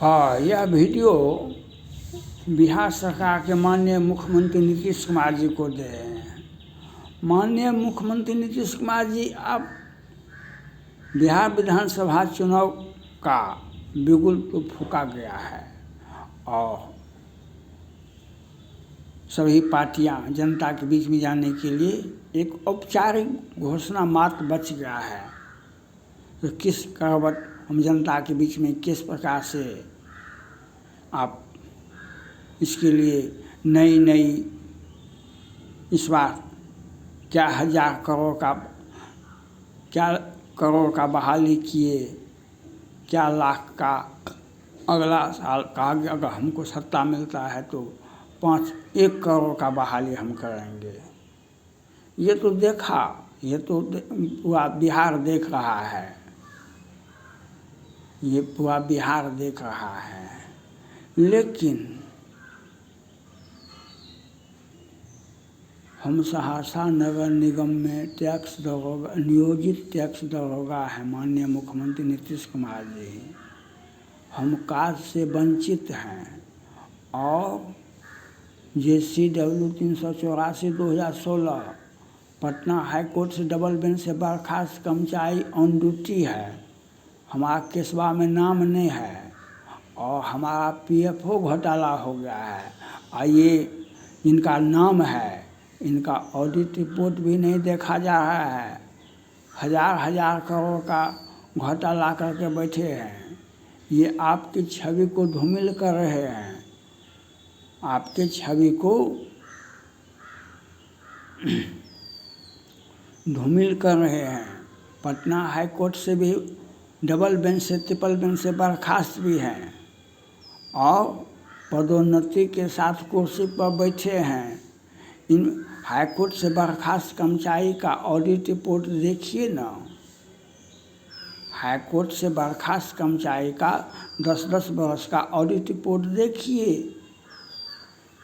यह वीडियो बिहार सरकार के माननीय मुख्यमंत्री नीतीश कुमार जी को दे रहे हैं। माननीय मुख्यमंत्री नीतीश कुमार जी, अब बिहार विधानसभा चुनाव का बिगुल तो फूंका गया है और सभी पार्टियां जनता के बीच में जाने के लिए एक औपचारिक घोषणा मात्र बच गया है। तो किस करवट हम जनता के बीच में किस प्रकार से आप इसके लिए नई इस बार क्या करोड़ का बहाली किए, क्या लाख का अगला साल का अगर हमको सत्ता मिलता है तो 1 करोड़ का बहाली हम करेंगे। ये तो पूरा बिहार देख रहा है। ये पूरा बिहार देख रहा है, लेकिन हम सहरसा नगर निगम में नियोजित टैक्स दरोगा है माननीय मुख्यमंत्री नीतीश कुमार जी। हम कार्य से वंचित हैं और JCW 384/2016 पटना हाई कोर्ट से डबल बेंच से बर्खास्त कर्मचारी ऑन ड्यूटी है। हमारा केसवा में नाम नहीं है और हमारा PFO घोटाला हो गया है। ये इनका नाम है, इनका ऑडिट रिपोर्ट भी नहीं देखा जा रहा है। हजार करोड़ का घोटाला करके बैठे हैं। ये आपकी छवि को धूमिल कर रहे हैं, आपके छवि को धूमिल कर रहे हैं। पटना हाई कोर्ट से भी डबल बेंच से ट्रिपल बेंच से बर्खास्त भी हैं और पदोन्नति के साथ कुर्सी पर बैठे हैं। इन हाई कोर्ट से बर्खास्त कर्मचारी का ऑडिट रिपोर्ट देखिए ना। हाई कोर्ट से बर्खास्त कर्मचारी का 10 वर्ष का ऑडिट रिपोर्ट देखिए।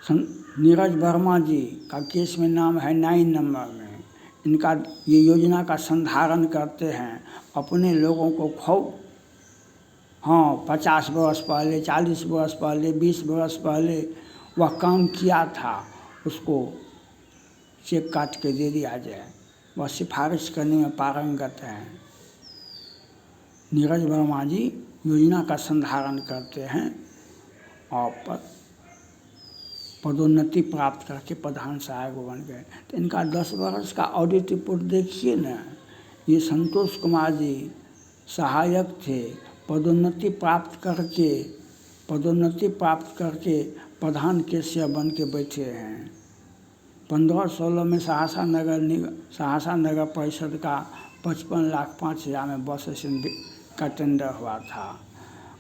नीरज वर्मा जी का केस में नाम है 9 नंबर में। इनका ये योजना का संधारण करते हैं, अपने लोगों को खूब 50 वर्ष पहले, 40 वर्ष पहले, 20 वर्ष पहले वह काम किया था, उसको चेक काट के दे दिया जाए। वह सिफारिश करने में पारंगत हैं। नीरज वर्मा जी योजना का संधारण करते हैं और पदोन्नति प्राप्त करके प्रधान सहायक बन गए। तो इनका 10 वर्ष का ऑडिट रिपोर्ट देखिए ना। ये संतोष कुमार जी सहायक थे, पदोन्नति प्राप्त करके प्रधान कैशियर बन के बैठे हैं। 15-16 में सहरसा नगर परिषद का 55,05,000 में बस स्टैंड का टेंडर हुआ था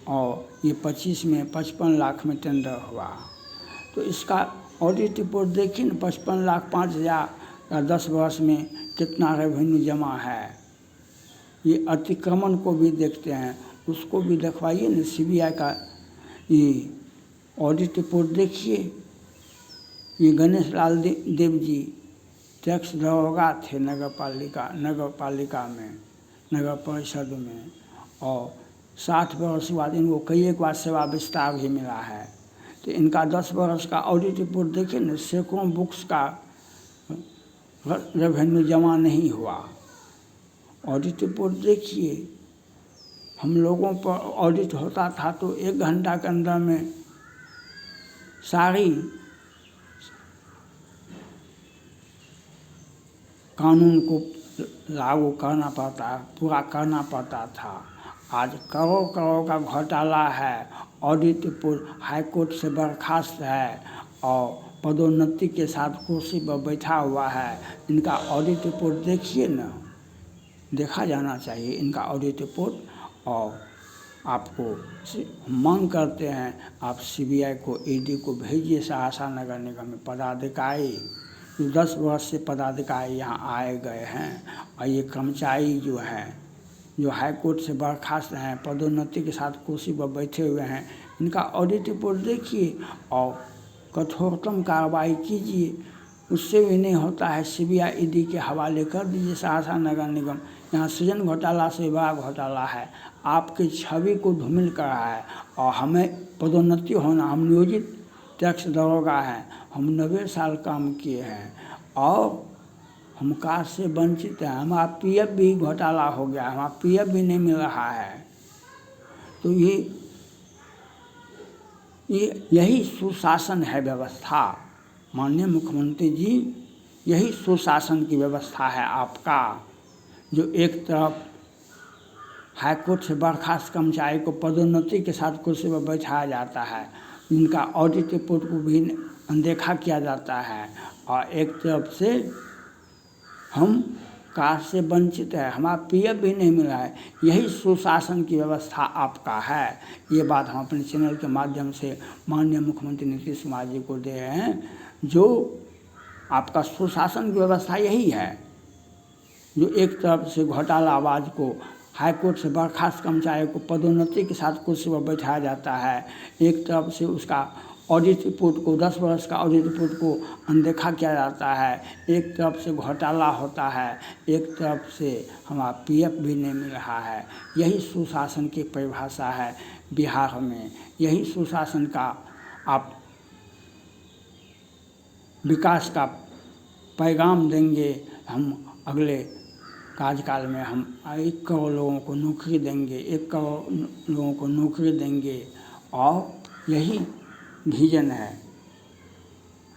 और ये 25 में 55 लाख में टेंडर हुआ। तो इसका ऑडिट रिपोर्ट देखिए न। 55,05,000 का 10 वर्ष में कितना रेवेन्यू जमा है। ये अतिक्रमण को भी देखते हैं, उसको भी दिखवाइए न। CBI का ये ऑडिट रिपोर्ट देखिए। ये गणेश लाल देव जी टैक्स दरोगा थे नगर परिषद में और 60 वर्ष बाद इनको कई एक बार सेवा विस्तार भी मिला है। तो इनका 10 वर्ष का ऑडिट रिपोर्ट देखिए न। सैकड़ों बुक्स का रेवेन्यू जमा नहीं हुआ। ऑडिट रिपोर्ट देखिए। हम लोगों पर ऑडिट होता था तो 1 घंटा के अंदर में सारी कानून को लागू करना पड़ता, पूरा करना पड़ता था। आज करोड़ का घोटाला है। ऑडिट रिपोर्ट हाई कोर्ट से बर्खास्त है और पदोन्नति के साथ कुर्सी पर बैठा हुआ है। इनका ऑडिट रिपोर्ट देखिए ना, देखा जाना चाहिए इनका ऑडिट रिपोर्ट। और आपको मांग करते हैं आप CBI को, ED को भेजिए सहरसा नगर निगम में पदाधिकारी। 10 वर्ष से पदाधिकारी यहाँ आए गए हैं और ये कर्मचारी जो हैं, जो हाई कोर्ट से बर्खास्त हैं, पदोन्नति के साथ कुर्सी पर बैठे हुए हैं, इनका ऑडिट रिपोर्ट देखिए और कठोरतम कार्रवाई कीजिए। उससे भी नहीं होता है CBI ED के हवाले कर दीजिए सहरसा नगर निगम। यहाँ सृजन घोटाला से बड़ा घोटाला है। आपकी छवि को धूमिल कर रहा है और हमें पदोन्नति होना, हम नियोजित टैक्स दरोगा हैं, हम 90 साल काम किए हैं और हम कार से वंचित हैं, हमारा पीएफ भी घोटाला हो गया, हमारा पीएफ भी नहीं मिल रहा है। तो यही सुशासन है व्यवस्था। माननीय मुख्यमंत्री जी, यही सुशासन की व्यवस्था है आपका, जो एक तरफ हाईकोर्ट से बर्खास्त कर्मचारी को पदोन्नति के साथ कुर्सी पर बैठाया जाता है, इनका ऑडिट रिपोर्ट को भी अनदेखा किया जाता है, और एक तरफ से हम कार से वंचित है, हमारा पीएफ भी नहीं मिला है। यही सुशासन की व्यवस्था आपका है। ये बात हम अपने चैनल के माध्यम से माननीय मुख्यमंत्री नीतीश कुमार जी को दे रहे हैं। जो आपका सुशासन की व्यवस्था यही है, जो एक तरफ से घोटालाबाज को हाईकोर्ट से बर्खास्त कर्मचारी को पदोन्नति के साथ कुर्सी पर बैठाया जाता है, एक तरफ से उसका ऑडिट रिपोर्ट को 10 वर्ष का ऑडिट रिपोर्ट को अनदेखा किया जाता है, एक तरफ से घोटाला होता है, एक तरफ से हमारा पीएफ भी नहीं मिल रहा है। यही सुशासन की परिभाषा है बिहार में। यही सुशासन का आप विकास का पैगाम देंगे। हम अगले कार्यकाल में हम 1 करोड़ लोगों को नौकरी देंगे, 1 करोड़ लोगों को नौकरी देंगे, और यही विजन है।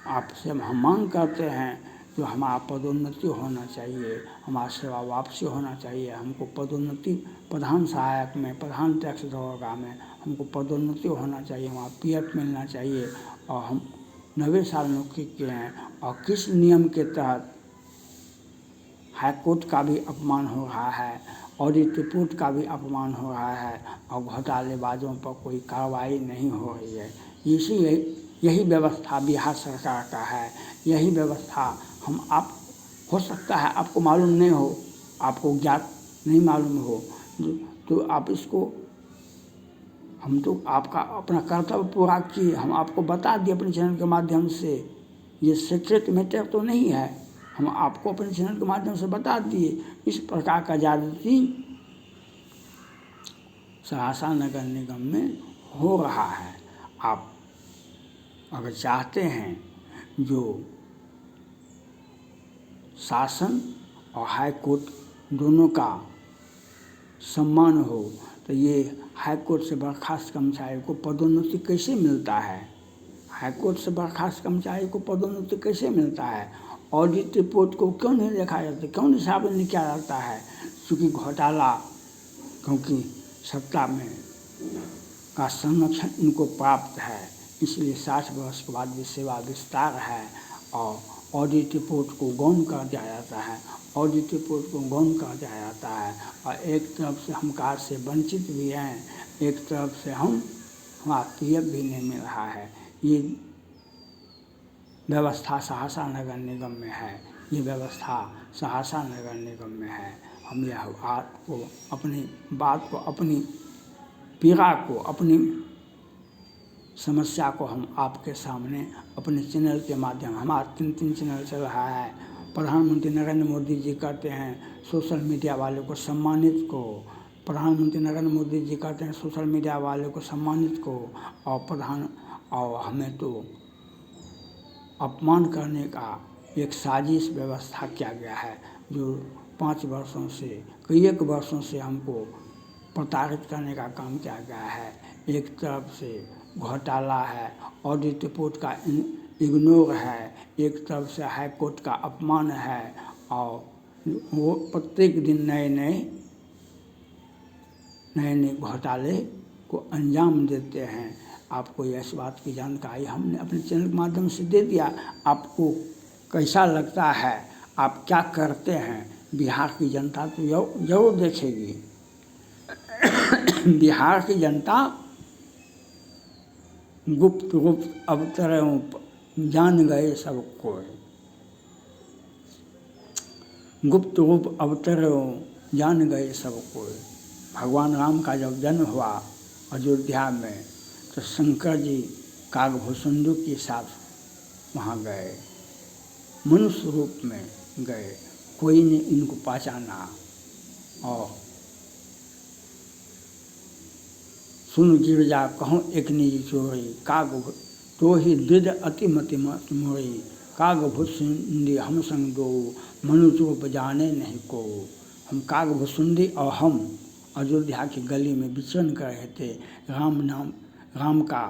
आपसे हम मांग करते हैं जो हमारा पदोन्नति होना चाहिए, हमारा सेवा वापसी होना चाहिए। हमको पदोन्नति प्रधान सहायक में, प्रधान टैक्स दरोगा में हमको पदोन्नति होना चाहिए, हमारा पीएफ मिलना चाहिए। और हम 90 साल नौकरी किए हैं, और किस नियम के तहत हाईकोर्ट का भी अपमान हो रहा है, ऑडिट रिपोर्ट का भी अपमान हो रहा है, और घोटालेबाजों पर कोई कार्रवाई नहीं हो रही है। यही व्यवस्था बिहार सरकार का है। यही व्यवस्था आप हो सकता है आपको मालूम नहीं हो, आपको ज्ञात नहीं मालूम हो, तो आप इसको, हम तो आपका अपना कर्तव्य पूरा किए, हम आपको बता दिए अपने चैनल के माध्यम से। ये सीक्रेट मैटर तो नहीं है, हम आपको अपने चैनल के माध्यम से बता दिए। इस प्रकार का ज्यादती सहरसा नगर निगम में हो रहा है। आप अगर चाहते हैं जो शासन और हाई कोर्ट दोनों का सम्मान हो, तो ये हाई कोर्ट से बर्खास्त कर्मचारी को पदोन्नति कैसे मिलता है? हाई कोर्ट से बर्खास्त कर्मचारी को पदोन्नति कैसे मिलता है? ऑडिट रिपोर्ट को क्यों नहीं देखा जाता, क्यों नहीं साबित नहीं किया जाता है? क्योंकि घोटाला, क्योंकि सत्ता में का संरक्षण इनको प्राप्त है, इसलिए 60 वर्ष के बाद भी सेवा विस्तार है, और ऑडिट रिपोर्ट को गौण कर दिया जाता है, ऑडिट रिपोर्ट को गौण कर दिया जाता है। और एक तरफ से हम कार से वंचित भी हैं, एक तरफ से हमारा पीएफ भी नहीं मिल रहा है। ये व्यवस्था सहरसा नगर निगम में है, ये व्यवस्था सहरसा नगर निगम में है। हम यह आपको अपनी बात को, अपनी पीड़ा को, अपनी समस्या को हम आपके सामने अपने चैनल के माध्यम, हमारा 3 चैनल चल रहा है। प्रधानमंत्री नरेंद्र मोदी जी कहते हैं सोशल मीडिया वाले को सम्मानित को, प्रधानमंत्री नरेंद्र मोदी जी कहते हैं सोशल मीडिया वाले को सम्मानित को, और हमें तो अपमान करने का एक साजिश व्यवस्था किया गया है, जो 5 वर्षों से, कई एक वर्षों से हमको प्रताड़ित करने का काम किया गया है। एक तरफ से घोटाला है, ऑडिट रिपोर्ट का इग्नोर है, एक तरफ से हाई कोर्ट का अपमान है, और वो प्रत्येक दिन नए नए घोटाले को अंजाम देते हैं। आपको इस बात की जानकारी हमने अपने चैनल के माध्यम से दे दिया। आपको कैसा लगता है, आप क्या करते हैं, बिहार की जनता तो जरूर देखेगी। बिहार की जनता गुप्त अवतरों जान गए सब कोई, गुप्त रूप अवतरों जान गए सब कोई। भगवान राम का जब जन्म हुआ अयोध्या में, तो शंकर जी कागभूषुंडू के साथ वहाँ गए, मनुष्य रूप में गए, कोई ने इनको पहचाना, और सुन गिरजा कहूँ एक निजी चोरी, काग तो ही दृढ़ अति मति मोरी, काग भुसुंडी हम संग दो, मनुष्य रूप जाने नहीं को। हम काग भुसुंडी और हम अयोध्या की गली में विचरण कर रहे थे। राम का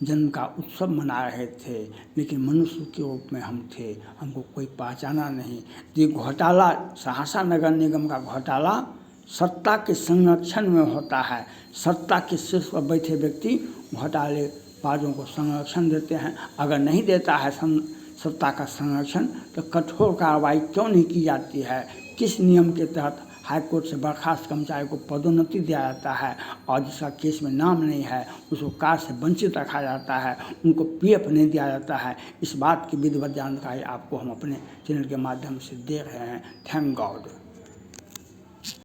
जन्म का उत्सव मना रहे थे, लेकिन मनुष्य के रूप में हम थे, हमको कोई पहचाना नहीं। ये घोटाला, सहरसा नगर निगम का घोटाला सत्ता के संरक्षण में होता है। सत्ता के शीर्ष पर बैठे व्यक्ति घोटालेबाजों को संरक्षण देते हैं। अगर नहीं देता है सत्ता का संरक्षण, तो कठोर कार्रवाई क्यों नहीं की जाती है? किस नियम के तहत हाईकोर्ट से बर्खास्त कर्मचारी को पदोन्नति दिया जाता है और जिसका केस में नाम नहीं है उसको कार्य से वंचित रखा जाता है, उनको पीएफ नहीं दिया जाता है? इस बात की विधिवत जानकारी आपको हम अपने चैनल के माध्यम से दे रहे हैं। Thank God.